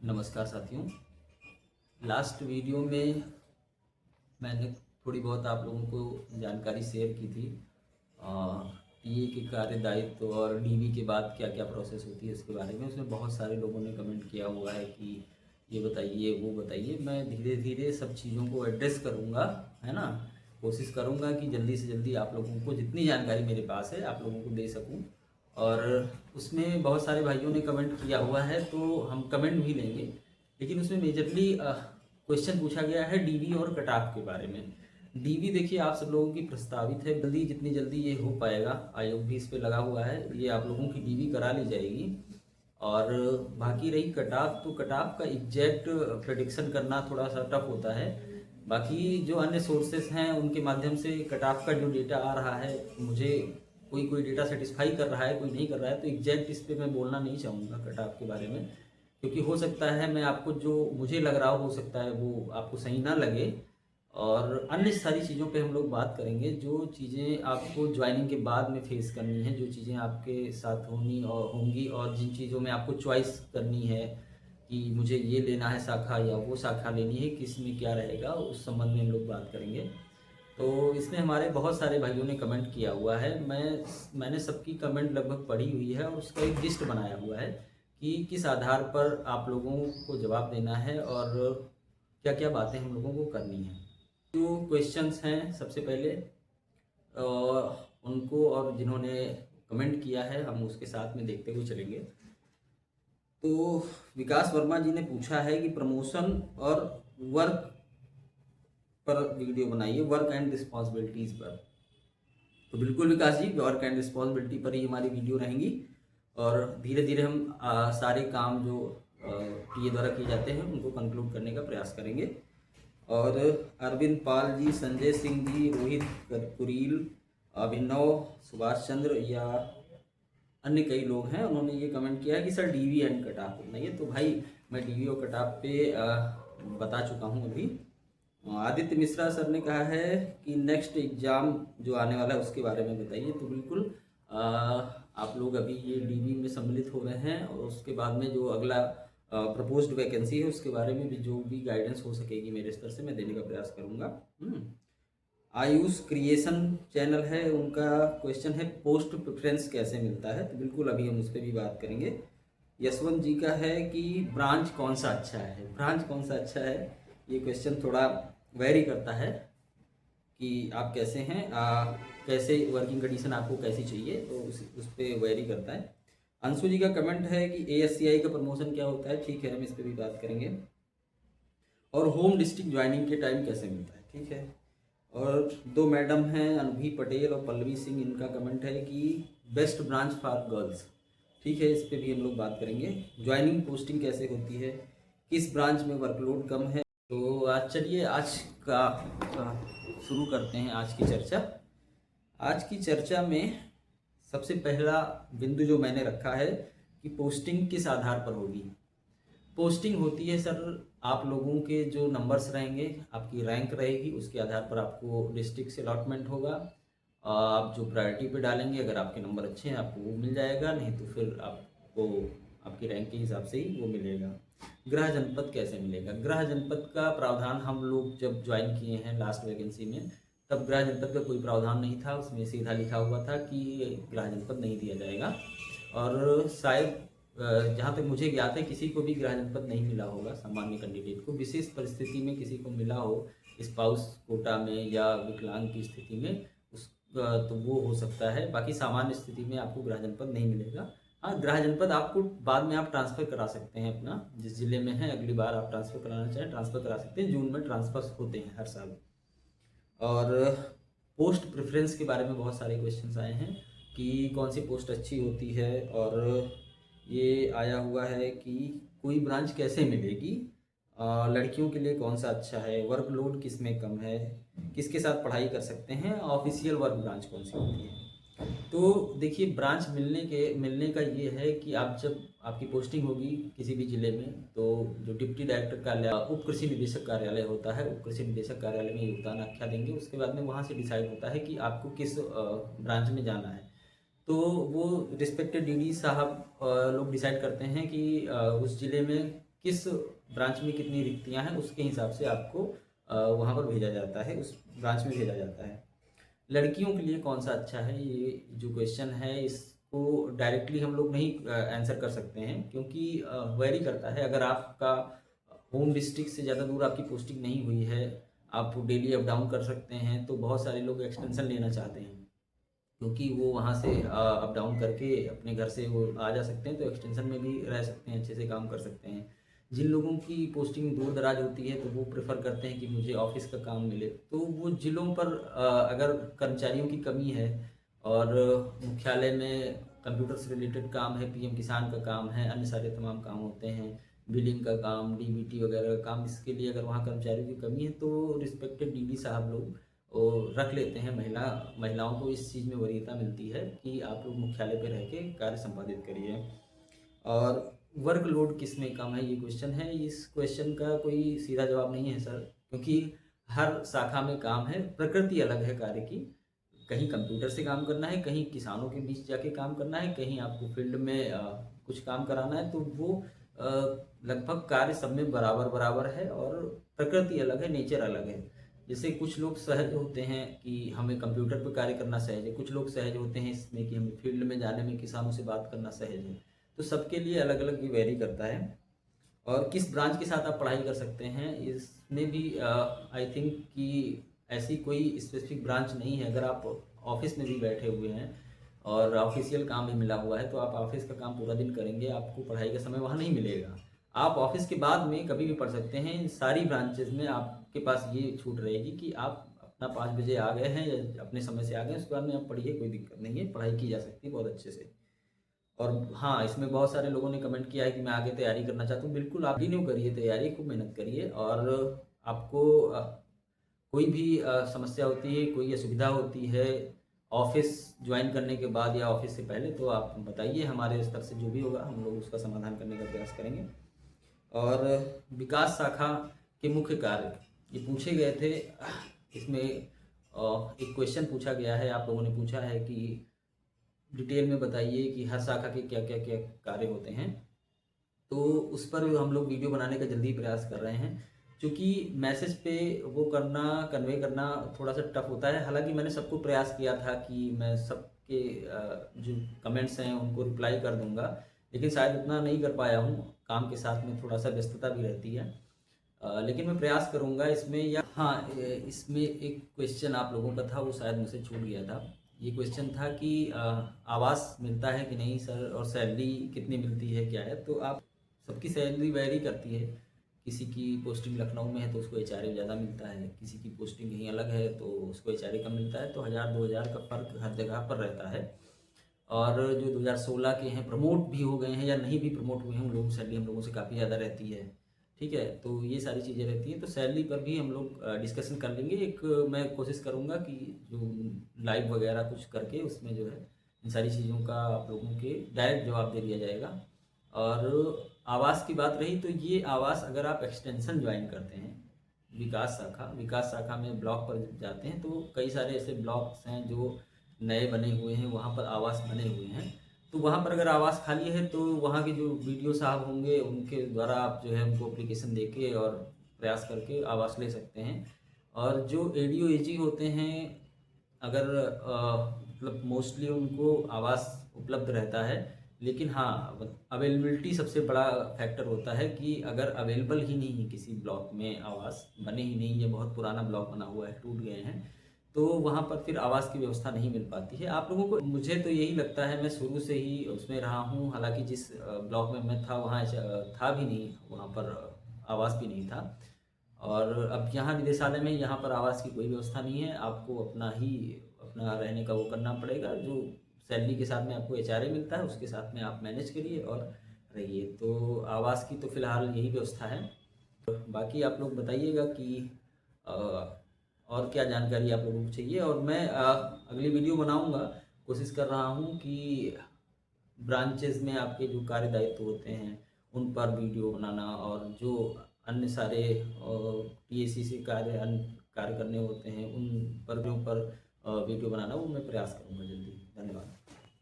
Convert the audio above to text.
नमस्कार साथियों। Last video में मैंने थोड़ी बहुत आप लोगों को जानकारी शेयर की थी टीए के कार्य दायित्व और डीवी के बाद क्या क्या प्रोसेस होती है इसके बारे में। उसमें बहुत सारे लोगों ने कमेंट किया हुआ है कि ये बताइए वो बताइए। मैं धीरे धीरे सब चीज़ों को एड्रेस करूँगा, है ना। कोशिश करूँगा कि जल्दी से जल्दी आप लोगों को जितनी जानकारी मेरे पास है आप लोगों को दे सकूँ। और उसमें बहुत सारे भाइयों ने कमेंट किया हुआ है तो हम कमेंट भी लेंगे, लेकिन उसमें मेजरली क्वेश्चन पूछा गया है डीवी और कटाप के बारे में। डीवी देखिए आप सब लोगों की प्रस्तावित है, जल्दी जितनी जल्दी ये हो पाएगा, आयोग भी इस पे लगा हुआ है, ये आप लोगों की डीवी करा ली जाएगी। और बाकी रही कटाप, तो कटाप का एग्जैक्ट प्रेडिक्शन करना थोड़ा सा टफ होता है। बाकी जो अन्य सोर्सेस हैं उनके माध्यम से कटाप का जो डेटा आ रहा है, मुझे कोई कोई डेटा सेटिस्फाई कर रहा है, कोई नहीं कर रहा है, तो एग्जैक्ट इस पर मैं बोलना नहीं चाहूँगा कटाप के बारे में, क्योंकि हो सकता है मैं आपको जो मुझे लग रहा हो सकता है वो आपको सही ना लगे। और अन्य सारी चीज़ों पे हम लोग बात करेंगे, जो चीज़ें आपको ज्वाइनिंग के बाद में फेस करनी है, जो चीज़ें आपके साथ होंगी और जिन चीज़ों में आपको चॉइस करनी है कि मुझे ये लेना है शाखा या वो शाखा लेनी है, किस में क्या रहेगा, उस संबंध में हम लोग बात करेंगे। तो इसमें हमारे बहुत सारे भाइयों ने कमेंट किया हुआ है, मैंने सबकी कमेंट लगभग पढ़ी हुई है और उसका एक लिस्ट बनाया हुआ है कि किस आधार पर आप लोगों को जवाब देना है और क्या क्या बातें हम लोगों को करनी है। जो क्वेश्चंस हैं सबसे पहले उनको, और जिन्होंने कमेंट किया है हम उसके साथ में देखते हुए चलेंगे। तो विकास वर्मा जी ने पूछा है कि प्रमोशन और वर्क पर वीडियो बनाइए, वर्क एंड रिस्पॉन्सिबिलिटीज़ पर। तो बिल्कुल विकास जी, वर्क एंड रिस्पॉन्सिबिलिटी पर ही हमारी वीडियो रहेंगी और धीरे धीरे हम सारे काम जो टीए द्वारा किए जाते हैं उनको कंक्लूड करने का प्रयास करेंगे। और अरविंद पाल जी, संजय सिंह जी, रोहित कुरील, अभिनव, सुभाष चंद्र या अन्य कई लोग हैं, उन्होंने ये कमेंट किया है कि सर डीवी एंड कटाप बताइए। तो भाई मैं डीवी और कटाप पे बता चुका हूँ अभी। आदित्य मिश्रा सर ने कहा है कि नेक्स्ट एग्ज़ाम जो आने वाला है उसके बारे में बताइए। तो बिल्कुल आप लोग अभी ये डीवी में सम्मिलित हो रहे हैं और उसके बाद में जो अगला प्रपोज्ड वैकेंसी है उसके बारे में भी जो भी गाइडेंस हो सकेगी मेरे स्तर से मैं देने का प्रयास करूँगा। आयुष क्रिएशन चैनल है, उनका क्वेश्चन है पोस्ट प्रेफरेंस कैसे मिलता है, तो बिल्कुल अभी हम उस पर भी बात करेंगे। यशवंत जी का है कि ब्रांच कौन सा अच्छा है, ब्रांच कौन सा अच्छा है, ये क्वेश्चन थोड़ा वेरी करता है कि आप कैसे हैं, कैसे वर्किंग कंडीशन आपको कैसी चाहिए, तो उस पर वेरी करता है। अंशु जी का कमेंट है कि एएससीआई का प्रमोशन क्या होता है, ठीक है हम इस पर भी बात करेंगे। और होम डिस्ट्रिक्ट ज्वाइनिंग के टाइम कैसे मिलता है, ठीक है। और दो मैडम हैं, अनुभवी पटेल और पल्लवी सिंह, इनका कमेंट है कि बेस्ट ब्रांच फॉर गर्ल्स, ठीक है इस पर भी हम लोग बात करेंगे। ज्वाइनिंग पोस्टिंग कैसे होती है, किस ब्रांच में वर्कलोड कम है। तो आज चलिए आज का शुरू करते हैं आज की चर्चा। आज की चर्चा में सबसे पहला बिंदु जो मैंने रखा है कि पोस्टिंग किस आधार पर होगी। पोस्टिंग होती है सर, आप लोगों के जो नंबर्स रहेंगे, आपकी रैंक रहेगी, उसके आधार पर आपको डिस्ट्रिक्ट से अलॉटमेंट होगा। आप जो प्रायोरिटी पे डालेंगे, अगर आपके नंबर अच्छे हैं आपको वो मिल जाएगा, नहीं तो फिर आपको आपकी रैंक के हिसाब से ही वो मिलेगा। गृह जनपद कैसे मिलेगा, गृह जनपद का प्रावधान हम लोग जब ज्वाइन किए हैं लास्ट वैकेंसी में, तब गृह जनपद का कोई प्रावधान नहीं था, उसमें सीधा लिखा हुआ था कि गृह जनपद नहीं दिया जाएगा। और शायद जहाँ तक मुझे ज्ञात है किसी को भी गृह जनपद नहीं मिला होगा, सामान्य कैंडिडेट को। विशेष परिस्थिति में किसी को मिला हो, स्पाउस कोटा में या विकलांग की स्थिति में, उस तो वो हो सकता है। बाकी सामान्य स्थिति में आपको गृह जनपद नहीं मिलेगा। हाँ, गृह जनपद आपको बाद में आप ट्रांसफ़र करा सकते हैं, अपना जिस जिले में है अगली बार आप ट्रांसफ़र कराना चाहें ट्रांसफ़र करा सकते हैं। जून में ट्रांसफ़र होते हैं हर साल। और पोस्ट प्रेफरेंस के बारे में बहुत सारे क्वेश्चंस आए हैं कि कौन सी पोस्ट अच्छी होती है, और ये आया हुआ है कि कोई ब्रांच कैसे मिलेगी, लड़कियों के लिए कौन सा अच्छा है, वर्कलोड किस में कम है, किसके साथ पढ़ाई कर सकते हैं, ऑफिशियल वर्क ब्रांच कौन सी होती है। तो देखिए ब्रांच मिलने का ये है कि आप जब आपकी पोस्टिंग होगी किसी भी ज़िले में, तो जो डिप्टी डायरेक्टर कार्यालय, उप कृषि निदेशक कार्यालय होता है, उप कृषि निदेशक कार्यालय में योगदान आख्या देंगे। उसके बाद में वहाँ से डिसाइड होता है कि आपको किस ब्रांच में जाना है। तो वो रिस्पेक्टेड डीडी साहब लोग डिसाइड करते हैं कि उस ज़िले में किस ब्रांच में कितनी रिक्तियां हैं उसके हिसाब से आपको वहाँ पर भेजा जाता है, उस ब्रांच में भेजा जाता है। लड़कियों के लिए कौन सा अच्छा है, ये जो क्वेश्चन है इसको डायरेक्टली हम लोग नहीं आंसर कर सकते हैं, क्योंकि वेरी करता है। अगर आपका होम डिस्ट्रिक्ट से ज़्यादा दूर आपकी पोस्टिंग नहीं हुई है, आप डेली अप डाउन कर सकते हैं, तो बहुत सारे लोग एक्सटेंशन लेना चाहते हैं, क्योंकि वो वहाँ से अप डाउन करके अपने घर से वो आ जा सकते हैं, तो एक्सटेंशन में भी रह सकते हैं, अच्छे से काम कर सकते हैं। जिन लोगों की पोस्टिंग दूर दराज होती है तो वो प्रेफर करते हैं कि मुझे ऑफिस का काम मिले, तो वो जिलों पर अगर कर्मचारियों की कमी है और मुख्यालय में कंप्यूटर से रिलेटेड काम है, पीएम किसान का काम है, अन्य सारे तमाम काम होते हैं, बिलिंग का काम, डीबीटी वगैरह का काम, इसके लिए अगर वहाँ कर्मचारियों की कमी है तो रिस्पेक्टेड डीडी साहब लोग और रख लेते हैं। महिलाओं को इस चीज़ में वरीयता मिलती है कि आप लोग मुख्यालय पे रह के कार्य संपादित करिए। और वर्कलोड किस में कम है, ये क्वेश्चन है। इस क्वेश्चन का कोई सीधा जवाब नहीं है सर, क्योंकि हर शाखा में काम है, प्रकृति अलग है कार्य की। कहीं कंप्यूटर से काम करना है, कहीं किसानों के बीच जाके काम करना है, कहीं आपको फील्ड में कुछ काम कराना है, तो वो लगभग कार्य सब में बराबर बराबर है और प्रकृति अलग है, नेचर अलग है। जैसे कुछ लोग सहज होते हैं कि हमें कंप्यूटर पर कार्य करना सहज है, कुछ लोग सहज होते हैं इसमें कि हमें फील्ड में जाने में, किसानों से बात करना सहज है। तो सबके लिए अलग अलग भी वेरी करता है। और किस ब्रांच के साथ आप पढ़ाई कर सकते हैं, इसमें भी आई थिंक कि ऐसी कोई स्पेसिफिक ब्रांच नहीं है। अगर आप ऑफिस में भी बैठे हुए हैं और ऑफिशियल काम भी मिला हुआ है तो आप ऑफिस का काम पूरा दिन करेंगे, आपको पढ़ाई का समय वहाँ नहीं मिलेगा। आप ऑफिस के बाद में कभी भी पढ़ सकते हैं। इन सारी ब्रांचेज में आपके पास ये छूट रहेगी कि आप अपना 5 बजे आ गए हैं या अपने समय से आ गए, उसके बाद में आप पढ़िए, कोई दिक्कत नहीं है, पढ़ाई की जा सकती है बहुत अच्छे से। और हाँ, इसमें बहुत सारे लोगों ने कमेंट किया है कि मैं आगे तैयारी करना चाहता हूँ। बिल्कुल आप कंटिन्यू करिए तैयारी, खूब मेहनत करिए। और आपको कोई भी समस्या होती है, कोई असुविधा होती है ऑफिस ज्वाइन करने के बाद या ऑफिस से पहले, तो आप बताइए, हमारे स्तर से जो भी होगा हम लोग उसका समाधान करने का प्रयास करेंगे। और विकास शाखा के मुख्य कार्य ये पूछे गए थे। इसमें एक क्वेश्चन पूछा गया है, आप लोगों ने पूछा है कि डिटेल में बताइए कि हर शाखा के क्या क्या क्या कार्य होते हैं। तो उस पर हम लोग वीडियो बनाने का जल्दी प्रयास कर रहे हैं, क्योंकि मैसेज पे वो करना, कन्वे करना थोड़ा सा टफ होता है। हालांकि मैंने सबको प्रयास किया था कि मैं सबके जो कमेंट्स हैं उनको रिप्लाई कर दूंगा, लेकिन शायद उतना नहीं कर पाया हूँ, काम के साथ में थोड़ा सा व्यस्तता भी रहती है। लेकिन मैं प्रयास करूंगा इसमें। या हाँ, इसमें एक क्वेश्चन आप लोगों का था, वो शायद मुझसे छूट गया था। ये क्वेश्चन था कि आवास मिलता है कि नहीं सर, और सैलरी कितनी मिलती है, क्या है। तो आप सबकी सैलरी वेरी करती है। किसी की पोस्टिंग लखनऊ में है तो उसको एचआरए ज़्यादा मिलता है, किसी की पोस्टिंग कहीं अलग है तो उसको एचआरए कम मिलता है। तो 1000-2000 का फ़र्क हर जगह पर रहता है। और जो 2016 के हैं, प्रमोट भी हो गए हैं या नहीं भी प्रमोट हुए हैं, उन लोगों की सैलरी हम लोगों से काफ़ी ज़्यादा रहती है। ठीक है, तो ये सारी चीज़ें रहती हैं। तो सैलरी पर भी हम लोग डिस्कशन कर लेंगे। एक मैं कोशिश करूँगा कि जो लाइव वगैरह कुछ करके उसमें जो है इन सारी चीज़ों का आप लोगों के डायरेक्ट जवाब दे दिया जाएगा। और आवास की बात रही, तो ये आवास अगर आप एक्सटेंशन ज्वाइन करते हैं, विकास शाखा में ब्लॉक पर जाते हैं, तो कई सारे ऐसे ब्लॉक्स हैं जो नए बने हुए हैं, वहाँ पर आवास बने हुए हैं। तो वहाँ पर अगर आवास खाली है तो वहाँ के जो बीडीओ साहब होंगे उनके द्वारा आप जो है उनको एप्लीकेशन देके और प्रयास करके आवास ले सकते हैं। और जो एडीओ एजी होते हैं, अगर मतलब मोस्टली उनको आवास उपलब्ध रहता है, लेकिन हाँ, अवेलेबिलिटी सबसे बड़ा फैक्टर होता है कि अगर अवेलेबल ही नहीं है किसी ब्लॉक में, आवास बने ही नहीं, ये बहुत पुराना ब्लॉक बना हुआ है, टूट गए हैं, तो वहाँ पर फिर आवास की व्यवस्था नहीं मिल पाती है आप लोगों को। मुझे तो यही लगता है, मैं शुरू से ही उसमें रहा हूँ, हालांकि जिस ब्लॉक में मैं था वहाँ था भी नहीं, वहाँ पर आवास भी नहीं था। और अब यहाँ निदेशालय में यहाँ पर आवास की कोई व्यवस्था नहीं है, आपको अपना रहने का वो करना पड़ेगा। जो सैलरी के साथ में आपको एचआरए मिलता है उसके साथ में आप मैनेज करिए और रहिए। तो आवास की तो फिलहाल यही व्यवस्था है। बाकी आप लोग बताइएगा कि और क्या जानकारी आप लोगों को चाहिए। और मैं अगली वीडियो बनाऊंगा, कोशिश कर रहा हूँ कि ब्रांचेस में आपके जो कार्य दायित्व होते हैं उन पर वीडियो बनाना, और जो अन्य सारे टीएसी से कार्य करने होते हैं उन पर वीडियो बनाना, वो मैं प्रयास करूँगा जल्दी। धन्यवाद।